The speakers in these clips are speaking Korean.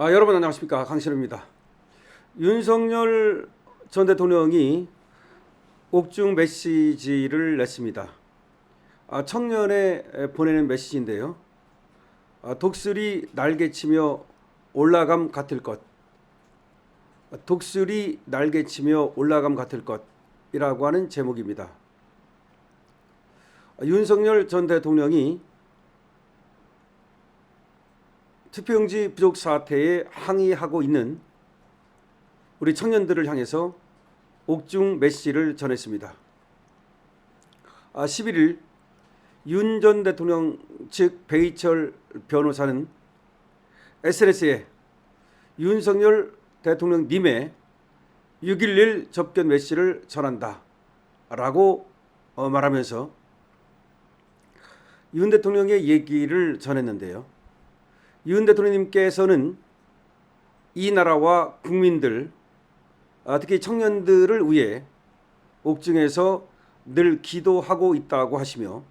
여러분 안녕하십니까, 강신우입니다. 윤석열 전 대통령이 옥중 메시지를 냈습니다. 청년에 보내는 메시지인데요. 독수리 날개치며 올라감 같을 것, 독수리 날개치며 올라감 같을 것이라고 하는 제목입니다. 윤석열 전 대통령이 투표용지 부족 사태에 항의하고 있는 우리 청년들을 향해서 옥중 메시지를 전했습니다. 11일 윤 전 대통령 측 배희철 변호사는 SNS에 윤석열 대통령님의 6.11 접견 메시지를 전한다 라고 말하면서 윤 대통령의 얘기를 전했는데요. 윤 대통령님께서는 이 나라와 국민들, 특히 청년들을 위해 옥중에서 늘 기도하고 있다고 하시며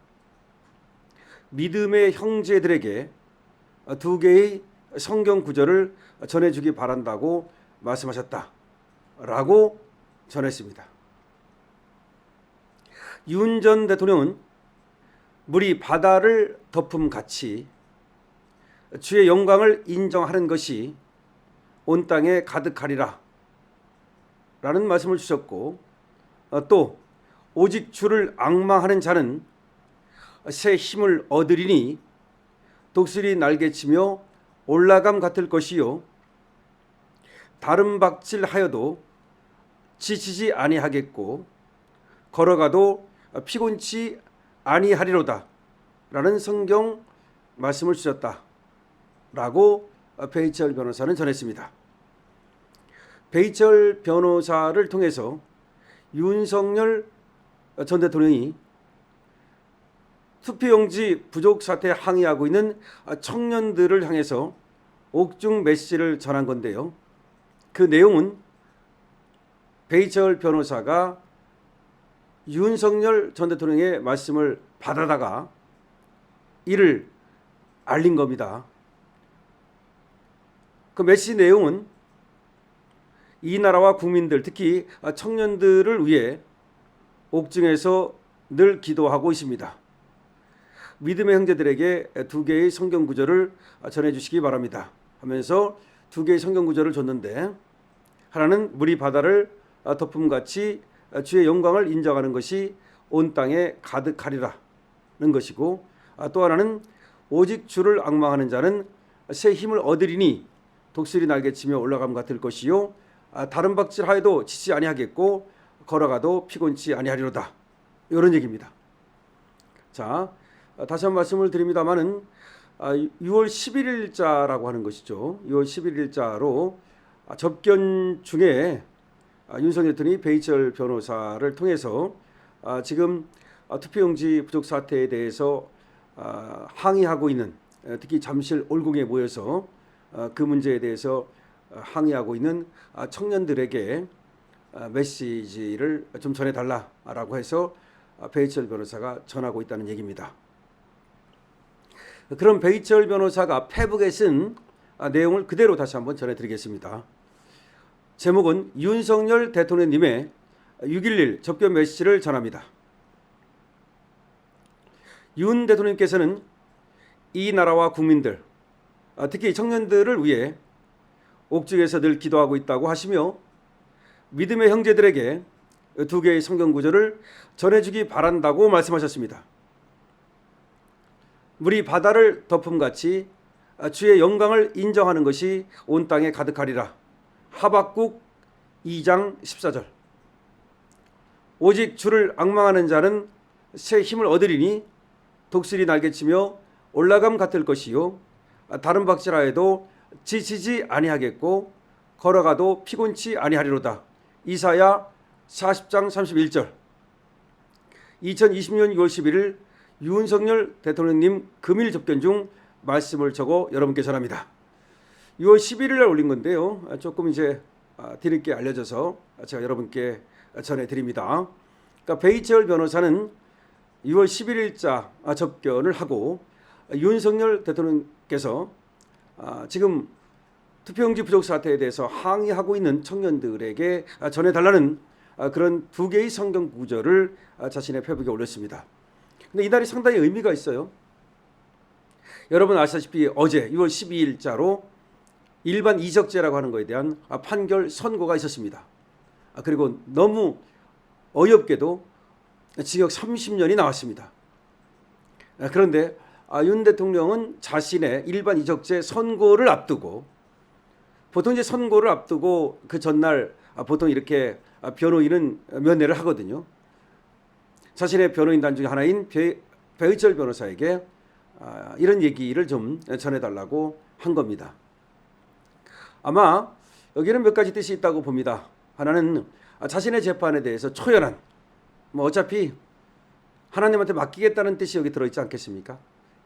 믿음의 형제들에게 두 개의 성경 구절을 전해주기 바란다고 말씀하셨다라고 전했습니다. 윤 전 대통령은 물이 바다를 덮음같이 주의 영광을 인정하는 것이 온 땅에 가득하리라 라는 말씀을 주셨고, 또 오직 주를 앙망하는 자는 새 힘을 얻으리니 독수리 날개치며 올라감 같을 것이요 다름박질하여도 지치지 아니하겠고 걸어가도 피곤치 아니하리로다 라는 성경 말씀을 주셨다 라고 배희철 변호사는 전했습니다. 배희철 변호사를 통해서 윤석열 전 대통령이 투표용지 부족 사태에 항의하고 있는 청년들을 향해서 옥중 메시지를 전한 건데요. 그 내용은 배희철 변호사가 윤석열 전 대통령의 말씀을 받아다가 이를 알린 겁니다. 그 메시지 내용은 이 나라와 국민들, 특히 청년들을 위해 옥중에서 늘 기도하고 있습니다. 믿음의 형제들에게 두 개의 성경 구절을 전해주시기 바랍니다 하면서 두 개의 성경 구절을 줬는데, 하나는 물이 바다를 덮음같이 주의 영광을 인정하는 것이 온 땅에 가득하리라는 것이고, 또 하나는 오직 주를 앙망하는 자는 새 힘을 얻으리니 독수리 날개치며 올라감 같을 것이요 다름박질하여도 지치 아니하겠고 걸어가도 피곤치 아니하리로다, 이런 얘기입니다. 자, 다시 한 말씀을 드립니다마는 6월 11일자라고 하는 것이죠. 6월 11일자로 접견 중에 윤석열 대통령이 배희철 변호사를 통해서 지금 투표용지 부족 사태에 대해서 항의하고 있는, 특히 잠실 올궁에 모여서 그 문제에 대해서 항의하고 있는 청년들에게 메시지를 좀 전해달라라고 해서 배희철 변호사가 전하고 있다는 얘기입니다. 그럼 배희철 변호사가 페북에 쓴 내용을 그대로 다시 한번 전해드리겠습니다. 제목은 윤석열 대통령님의 6.11 접견 메시지를 전합니다. 윤 대통령께서는 이 나라와 국민들, 특히 청년들을 위해 옥중에서 늘 기도하고 있다고 하시며 믿음의 형제들에게 두 개의 성경 구절을 전해주기 바란다고 말씀하셨습니다. 물이 바다를 덮음같이 주의 영광을 인정하는 것이 온 땅에 가득하리라. 하박국 2장 14절. 오직 주를 앙망하는 자는 새 힘을 얻으리니 독수리 날개치며 올라감 같을 것이요 다름박질하여도 지치지 아니하겠고 걸어가도 피곤치 아니하리로다. 이사야 40장 31절. 2020년 6월 11일 윤석열 대통령님 금일 접견 중 말씀을 적어 여러분께 전합니다. 6월 11일 날 올린 건데요. 조금 이제 뒤늦게 알려져서 제가 여러분께 전해드립니다. 그러니까 배희철 변호사는 6월 11일자 접견을 하고 윤석열 대통령께서 지금 투표용지 부족 사태에 대해서 항의하고 있는 청년들에게 전해달라는 그런 두 개의 성경 구절을 자신의 페북에 올렸습니다. 근데 이날이 상당히 의미가 있어요. 여러분 아시다시피 어제 6월 12일자로 일반 이적죄라고 하는 것에 대한 판결 선고가 있었습니다. 그리고 너무 어이없게도 징역 30년이 나왔습니다. 그런데 윤 대통령은 자신의 일반 이적죄 선고를 앞두고, 보통 이제 선고를 앞두고 그 전날 보통 이렇게 변호인은 면회를 하거든요. 자신의 변호인단 중에 하나인 배의철 변호사에게 이런 얘기를 좀 전해달라고 한 겁니다. 아마 여기는 몇 가지 뜻이 있다고 봅니다. 하나는 자신의 재판에 대해서 초연한, 어차피 하나님한테 맡기겠다는 뜻이 여기 들어있지 않겠습니까?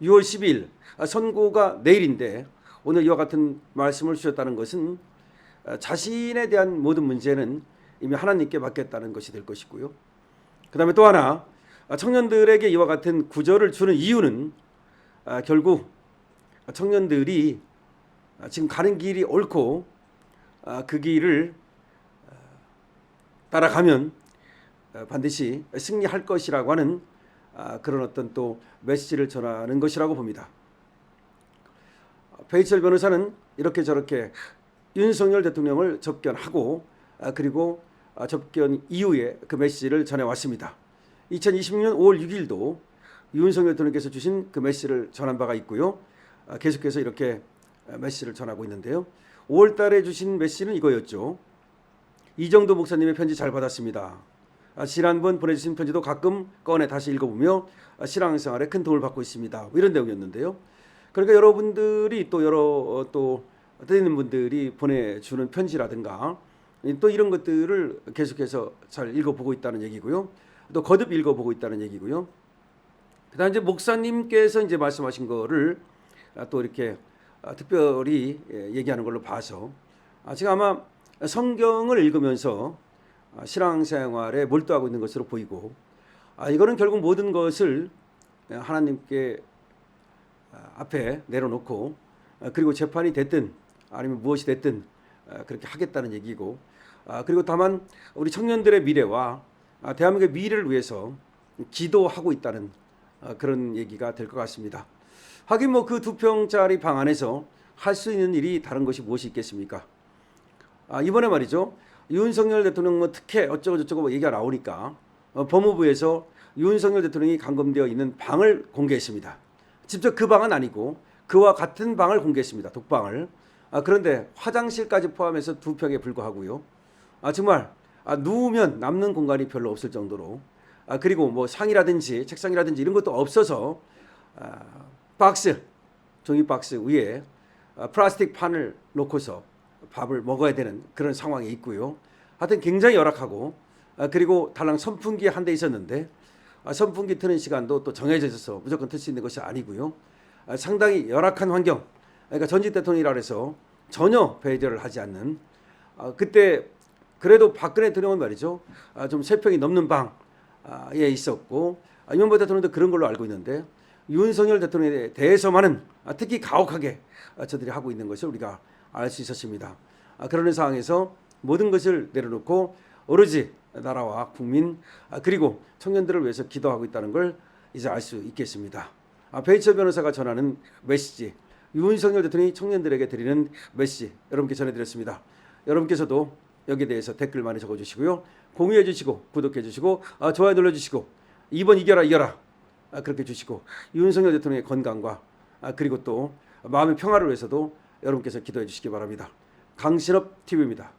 6월 12일 선고가 내일인데 오늘 이와 같은 말씀을 주셨다는 것은 자신에 대한 모든 문제는 이미 하나님께 맡겼다는 것이 될 것이고요. 그 다음에 또 하나, 청년들에게 이와 같은 구절을 주는 이유는 결국 청년들이 지금 가는 길이 옳고 그 길을 따라가면 반드시 승리할 것이라고 하는 그런 어떤 또 메시지를 전하는 것이라고 봅니다. 배희철 변호사는 이렇게 저렇게 윤석열 대통령을 접견하고 그리고 접견 이후에 그 메시지를 전해왔습니다. 2026년 5월 6일도 윤석열 대통령께서 주신 그 메시지를 전한 바가 있고요. 계속해서 이렇게 메시지를 전하고 있는데요. 5월 달에 주신 메시지는 이거였죠. 이정도 목사님의 편지 잘 받았습니다. 지난번 보내주신 편지도 가끔 꺼내 다시 읽어보며 신앙생활에 큰 도움을 받고 있습니다. 이런 내용이었는데요. 그러니까 여러분들이 또 여러 또 뜻있는 분들이 보내주는 편지라든가 또 이런 것들을 계속해서 잘 읽어보고 있다는 얘기고요. 또 거듭 읽어보고 있다는 얘기고요. 그다음 이제 목사님께서 이제 말씀하신 거를 또 이렇게 특별히 얘기하는 걸로 봐서 지금 아마 성경을 읽으면서 신앙생활에 몰두하고 있는 것으로 보이고, 이거는 결국 모든 것을 하나님께 앞에 내려놓고 그리고 재판이 됐든 아니면 무엇이 됐든 그렇게 하겠다는 얘기고, 그리고 다만 우리 청년들의 미래와 대한민국의 미래를 위해서 기도하고 있다는 그런 얘기가 될 것 같습니다. 하긴 뭐 그 2평짜리 방 안에서 할 수 있는 일이 다른 것이 무엇이 있겠습니까? 이번에 말이죠. 윤석열 대통령 뭐 특혜 어쩌고 저쩌고 얘기가 나오니까 법무부에서 윤석열 대통령이 감금되어 있는 방을 공개했습니다. 직접 그 방은 아니고 그와 같은 방을 공개했습니다. 독방을. 그런데 화장실까지 포함해서 2평에 불과하고요. 정말 누우면 남는 공간이 별로 없을 정도로, 그리고 뭐 상이라든지 책상이라든지 이런 것도 없어서 박스, 종이 박스 위에 플라스틱 판을 놓고서 밥을 먹어야 되는 그런 상황에 있고요. 하여튼 굉장히 열악하고, 그리고 달랑 선풍기 한 대 있었는데 선풍기 트는 시간도 또 정해져 있어서 무조건 틀 수 있는 것이 아니고요. 상당히 열악한 환경. 그러니까 전직 대통령이라 해서 전혀 배려를 하지 않는, 그때 그래도 박근혜 대통령은 말이죠. 좀 3평이 넘는 방에 있었고, 이명박 대통령도 그런 걸로 알고 있는데 윤석열 대통령에 대해서만은 특히 가혹하게 저들이 하고 있는 것을 우리가 알 수 있었습니다. 그러는 상황에서 모든 것을 내려놓고 오로지 나라와 국민 그리고 청년들을 위해서 기도하고 있다는 걸 이제 알 수 있겠습니다. 배희철 변호사가 전하는 메시지, 윤석열 대통령이 청년들에게 드리는 메시지 여러분께 전해드렸습니다. 여러분께서도 여기에 대해서 댓글 많이 적어주시고요. 공유해 주시고 구독해 주시고 좋아요 눌러주시고 2번 이겨라 그렇게 주시고 윤석열 대통령의 건강과 그리고 또 마음의 평화를 위해서도 여러분께서 기도해 주시기 바랍니다. 강신업 TV입니다.